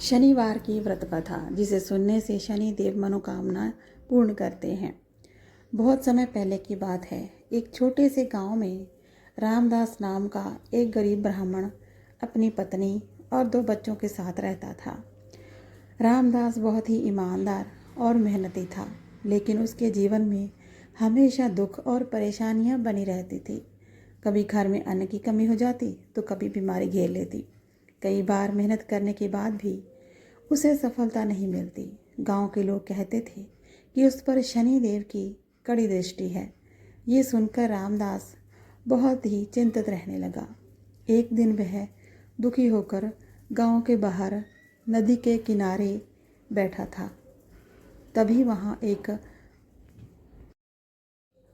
शनिवार की व्रत कथा, जिसे सुनने से शनि देव मनोकामना पूर्ण करते हैं। बहुत समय पहले की बात है। एक छोटे से गांव में रामदास नाम का एक गरीब ब्राह्मण अपनी पत्नी और 2 बच्चों के साथ रहता था। रामदास बहुत ही ईमानदार और मेहनती था, लेकिन उसके जीवन में हमेशा दुख और परेशानियां बनी रहती थी। कभी घर में अन्न की कमी हो जाती तो कभी बीमारी घेर लेती। कई बार मेहनत करने के बाद भी उसे सफलता नहीं मिलती। गांव के लोग कहते थे कि उस पर शनि देव की कड़ी दृष्टि है। ये सुनकर रामदास बहुत ही चिंतित रहने लगा। एक दिन वह दुखी होकर गांव के बाहर नदी के किनारे बैठा था। तभी वहां एक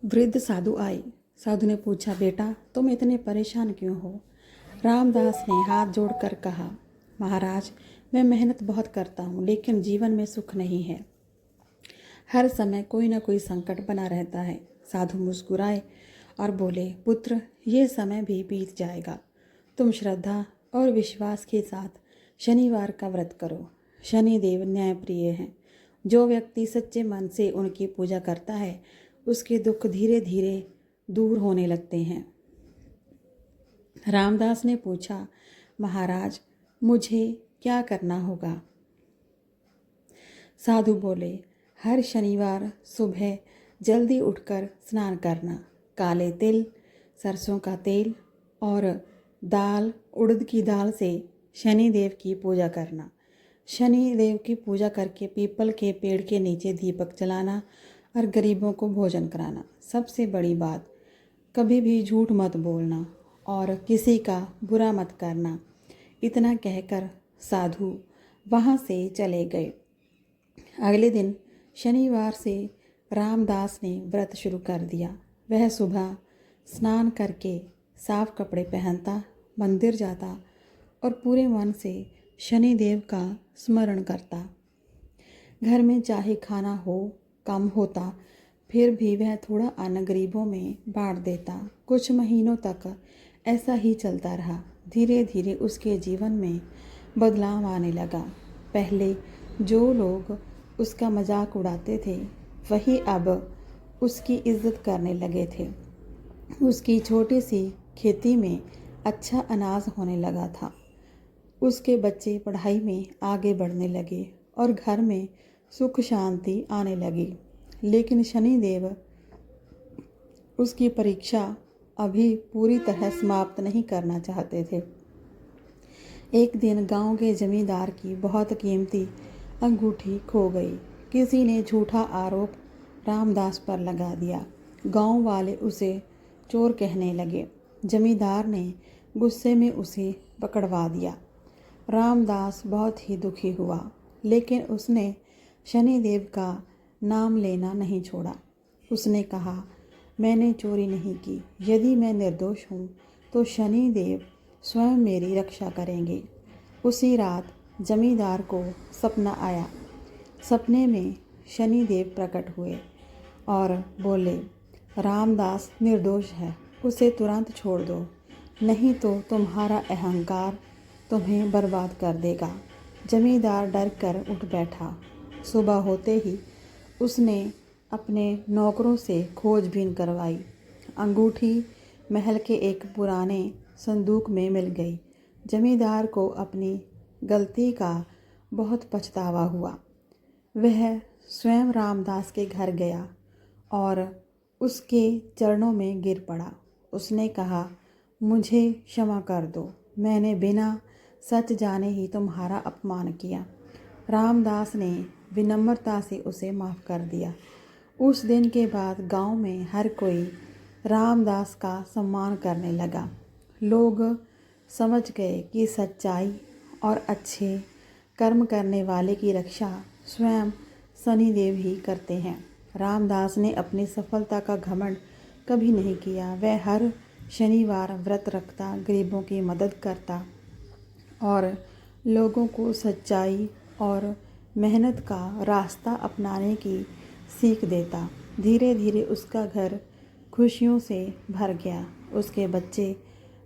वृद्ध साधु आए। साधु ने पूछा, बेटा तुम इतने परेशान क्यों हो? रामदास ने हाथ जोड़कर कहा, महाराज मैं मेहनत बहुत करता हूँ, लेकिन जीवन में सुख नहीं है। हर समय कोई ना कोई संकट बना रहता है। साधु मुस्कुराए और बोले, पुत्र ये समय भी बीत जाएगा। तुम श्रद्धा और विश्वास के साथ शनिवार का व्रत करो। शनि देव न्यायप्रिय हैं। जो व्यक्ति सच्चे मन से उनकी पूजा करता है उसके दुख धीरे धीरे दूर होने लगते हैं। रामदास ने पूछा, महाराज मुझे क्या करना होगा? साधु बोले, हर शनिवार सुबह जल्दी उठकर स्नान करना, काले तिल, सरसों का तेल और दाल, उड़द की दाल से शनि देव की पूजा करना। शनि देव की पूजा करके पीपल के पेड़ के नीचे दीपक जलाना और गरीबों को भोजन कराना। सबसे बड़ी बात, कभी भी झूठ मत बोलना और किसी का बुरा मत करना। इतना कहकर साधु वहाँ से चले गए। अगले दिन शनिवार से रामदास ने व्रत शुरू कर दिया। वह सुबह स्नान करके साफ कपड़े पहनता, मंदिर जाता और पूरे मन से शनि देव का स्मरण करता। घर में चाहे खाना हो कम होता, फिर भी वह थोड़ा अन्न गरीबों में बांट देता। कुछ महीनों तक ऐसा ही चलता रहा। धीरे धीरे उसके जीवन में बदलाव आने लगा। पहले जो लोग उसका मजाक उड़ाते थे वही अब उसकी इज्जत करने लगे थे। उसकी छोटी सी खेती में अच्छा अनाज होने लगा था। उसके बच्चे पढ़ाई में आगे बढ़ने लगे और घर में सुख शांति आने लगी। लेकिन शनिदेव उसकी परीक्षा अभी पूरी तरह समाप्त नहीं करना चाहते थे। एक दिन गांव के जमींदार की बहुत कीमती अंगूठी खो गई। किसी ने झूठा आरोप रामदास पर लगा दिया। गांव वाले उसे चोर कहने लगे। जमींदार ने गुस्से में उसे पकड़वा दिया। रामदास बहुत ही दुखी हुआ, लेकिन उसने शनिदेव का नाम लेना नहीं छोड़ा। उसने कहा, मैंने चोरी नहीं की। यदि मैं निर्दोष हूँ तो शनिदेव स्वयं मेरी रक्षा करेंगे। उसी रात जमींदार को सपना आया। सपने में शनिदेव प्रकट हुए और बोले, रामदास निर्दोष है, उसे तुरंत छोड़ दो, नहीं तो तुम्हारा अहंकार तुम्हें बर्बाद कर देगा। जमींदार डर कर उठ बैठा। सुबह होते ही उसने अपने नौकरों से खोजबीन करवाई। अंगूठी महल के एक पुराने संदूक में मिल गई। जमींदार को अपनी गलती का बहुत पछतावा हुआ। वह स्वयं रामदास के घर गया और उसके चरणों में गिर पड़ा। उसने कहा, मुझे क्षमा कर दो, मैंने बिना सच जाने ही तुम्हारा अपमान किया। रामदास ने विनम्रता से उसे माफ़ कर दिया। उस दिन के बाद गांव में हर कोई रामदास का सम्मान करने लगा। लोग समझ गए कि सच्चाई और अच्छे कर्म करने वाले की रक्षा स्वयं शनिदेव ही करते हैं। रामदास ने अपनी सफलता का घमंड कभी नहीं किया। वह हर शनिवार व्रत रखता, गरीबों की मदद करता और लोगों को सच्चाई और मेहनत का रास्ता अपनाने की सीख देता। धीरे धीरे उसका घर खुशियों से भर गया। उसके बच्चे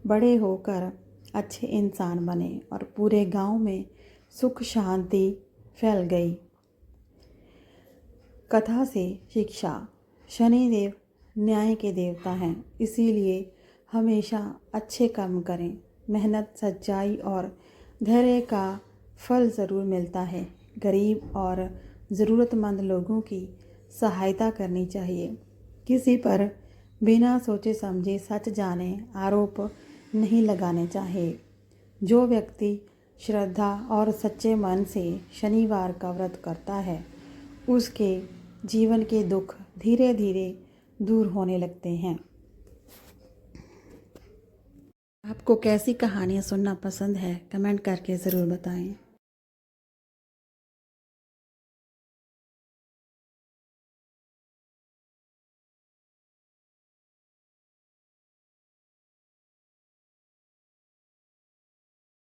बड़े होकर अच्छे इंसान बने और पूरे गांव में सुख शांति फैल गई। कथा से शिक्षा। शनिदेव न्याय के देवता हैं, इसीलिए हमेशा अच्छे कर्म करें। मेहनत, सच्चाई और धैर्य का फल ज़रूर मिलता है। गरीब और ज़रूरतमंद लोगों की सहायता करनी चाहिए। किसी पर बिना सोचे समझे सच जाने आरोप नहीं लगाने चाहिए। जो व्यक्ति श्रद्धा और सच्चे मन से शनिवार का व्रत करता है, उसके जीवन के दुख धीरे धीरे दूर होने लगते हैं। आपको कैसी कहानियाँ सुनना पसंद है, कमेंट करके ज़रूर बताएं।